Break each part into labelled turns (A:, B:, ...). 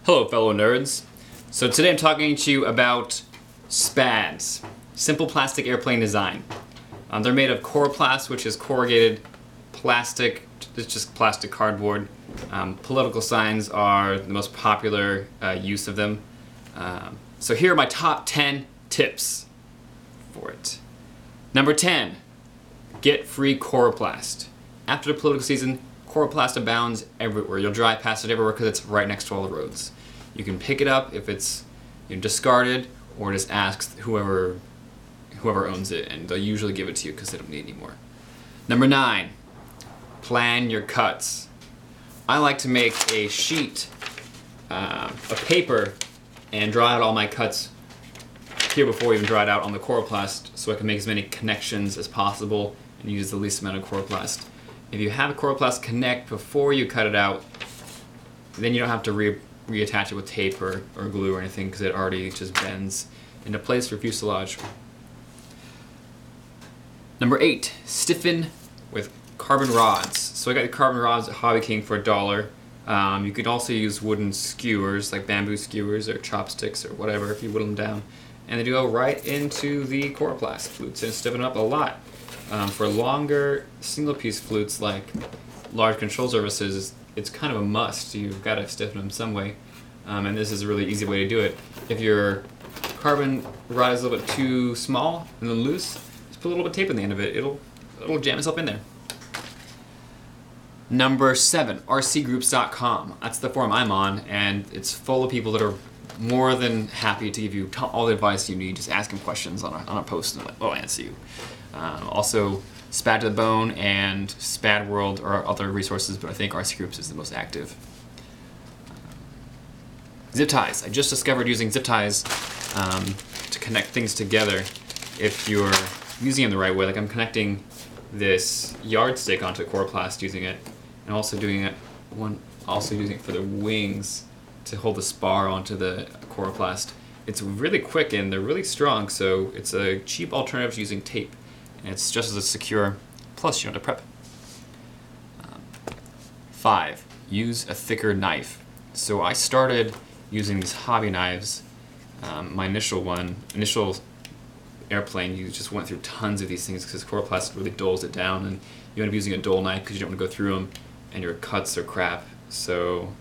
A: Hello fellow nerds. So today I'm talking to you about SPADs, Simple Plastic Airplane Design. They're made of Coroplast, which is corrugated plastic, it's just plastic cardboard. Political signs are the most popular use of them. So here are my top 10 tips for it. Number 10, get free Coroplast. After the political season, Coroplast abounds everywhere. You'll drive past it everywhere because it's right next to all the roads. You can pick it up if it's discarded, or just ask whoever owns it, and they'll usually give it to you because they don't need any more. Number 9, plan your cuts. I like to make a sheet of paper and draw out all my cuts here before we even draw it out on the Coroplast, so I can make as many connections as possible and use the least amount of Coroplast. If you have a Coroplast connect before you cut it out, then you don't have to reattach it with tape or glue or anything, because it already just bends into place for fuselage. Number 8, stiffen with carbon rods. So I got the carbon rods at Hobby King for $1. You could also use wooden skewers, like bamboo skewers or chopsticks or whatever, if you whittle them down. And they go right into the Coroplast flutes and stiffen up a lot. For longer single-piece flutes like large control surfaces, it's kind of a must. You've got to stiffen them some way, and this is a really easy way to do it. If your carbon rod is a little bit too small and then loose, just put a little bit of tape on the end of it. It'll jam itself in there. Number 7, rcgroups.com. That's the forum I'm on, and it's full of people that are more than happy to give you all the advice you need. Just ask them questions on a post, and they'll answer you. Also, SPAD to the Bone and SPAD World are other resources, but I think RC Groups is the most active. Zip ties. I just discovered using zip ties to connect things together if you're using them the right way. Like I'm connecting this yardstick onto Coroplast using it, and also using it for the wings to hold the spar onto the Coroplast. It's really quick and they're really strong, so it's a cheap alternative to using tape. And it's just as secure, plus you don't have to prep. 5, use a thicker knife. So I started using these hobby knives. My initial airplane, you just went through tons of these things because Coroplast really duls it down, and you end up using a dull knife because you don't want to go through them, and your cuts are crap. So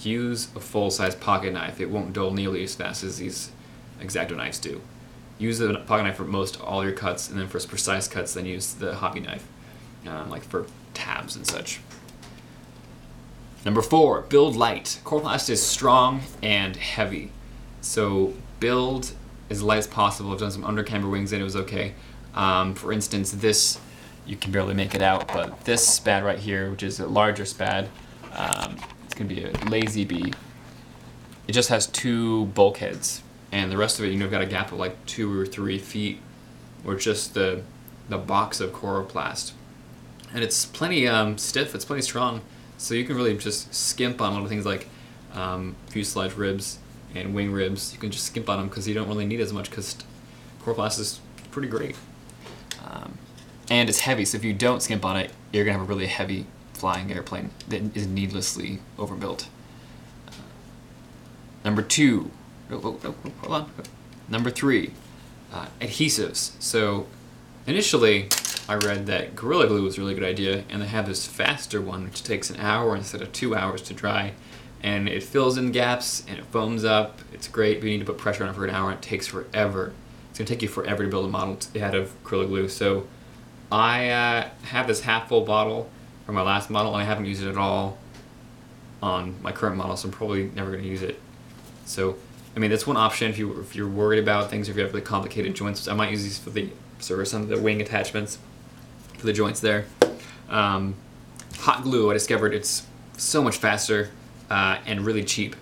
A: use a full-size pocket knife. It won't dull nearly as fast as these X-Acto knives do. Use the pocket knife for most all your cuts, and then for precise cuts, then use the hobby knife, like for tabs and such. Number 4, build light. Coroplast is strong and heavy, so build as light as possible. I've done some undercamber wings and it was okay. For instance, this, you can barely make it out, but this SPAD right here, which is a larger SPAD, it's going to be a lazy bee. It just has 2 bulkheads. And the rest of it, you've got a gap of like 2 or 3 feet, or just the box of Coroplast. And it's plenty stiff, it's plenty strong, so you can really just skimp on little things like fuselage ribs and wing ribs. You can just skimp on them because you don't really need as much, because Coroplast is pretty great. And it's heavy, so if you don't skimp on it, you're going to have a really heavy flying airplane that is needlessly overbuilt. Number 2. Hold on. Number 3, adhesives. So initially I read that Gorilla Glue was a really good idea, and they have this faster one which takes an hour instead of 2 hours to dry, and it fills in gaps and it foams up. It's great, but you need to put pressure on it for an hour and it takes forever. It's going to take you forever to build a model out of Gorilla Glue. So I have this half full bottle from my last model, and I haven't used it at all on my current model, so I'm probably never going to use it. So I mean, that's one option if you're worried about things, or if you have really complicated joints. I might use these for some of the wing attachments for the joints there. Hot glue, I discovered it's so much faster and really cheap.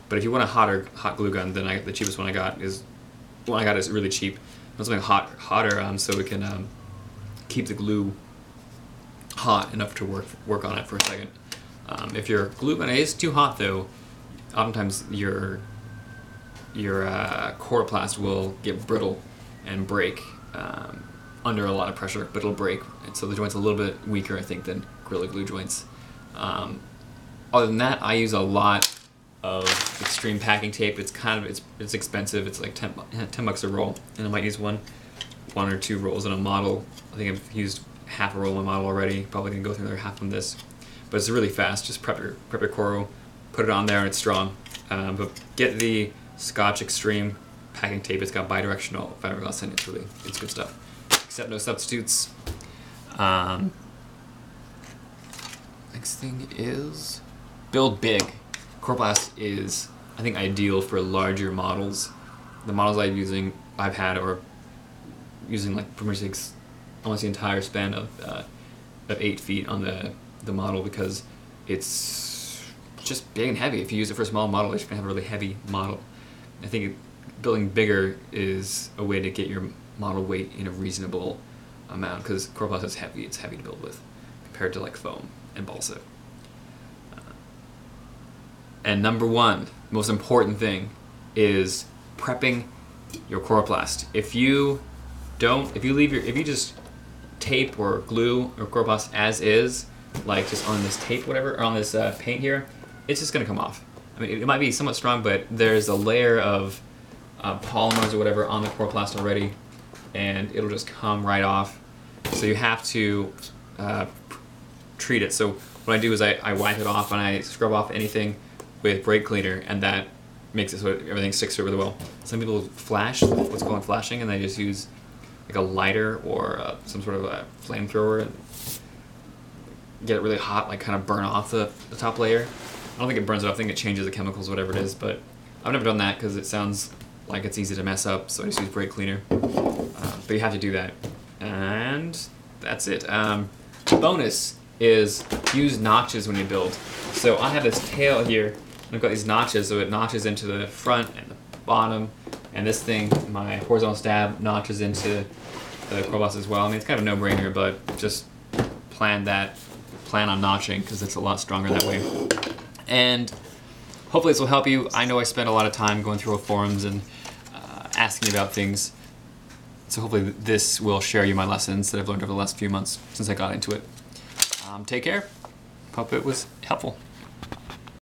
A: But if you want a hot glue gun, then the cheapest one I got is really cheap. I want something hotter, so we can keep the glue hot enough to work on it for a second. If your glue gun is too hot, though, oftentimes your Coroplast will get brittle and break under a lot of pressure, but it'll break. And so the joint's a little bit weaker, I think, than Gorilla Glue joints. Other than that, I use a lot of extreme packing tape. It's it's expensive. It's like 10 bucks a roll, and I might use one or two rolls in a model. I think I've used half a roll in my model already. Probably gonna go through another half on this, but it's really fast. Just prep your coral, put it on there, and it's strong. But get the Scotch Extreme packing tape. It's got bidirectional fiberglass in it. It's good stuff. Except no substitutes. Next thing is build big. Coroplast is, I think, ideal for larger models. The models I've had are using like pretty much almost the entire span of 8 feet on the model, because it's just big and heavy. If you use it for a small model, you're gonna have a really heavy model. I think building bigger is a way to get your model weight in a reasonable amount, because Coroplast is heavy. It's heavy to build with compared to like foam and balsa. And number one, most important thing, is prepping your Coroplast. If you just tape or glue your Coroplast as is, like just on this tape, whatever, or on this paint here, it's just gonna come off. I mean, it might be somewhat strong, but there's a layer of polymers or whatever on the Coroplast already, and it'll just come right off. So you have to treat it. So what I do is I wipe it off and I scrub off anything with brake cleaner, and that makes it so everything sticks to it really well. Some people flash, what's called flashing, and they just use like a lighter or some sort of a flamethrower and get it really hot, like kind of burn off the top layer. I don't think it burns it off, I think it changes the chemicals, whatever it is, but I've never done that because it sounds like it's easy to mess up, so I just use brake cleaner. But you have to do that. And that's it. Bonus is use notches when you build. So I have this tail here, and I've got these notches, so it notches into the front and the bottom, and this thing, my horizontal stab, notches into the Coroplast as well. I mean, it's kind of a no-brainer, but just plan on notching, because it's a lot stronger that way. And hopefully this will help you. I know I spent a lot of time going through forums and asking about things, so hopefully this will share you my lessons that I've learned over the last few months since I got into it. Take care. Hope it was helpful.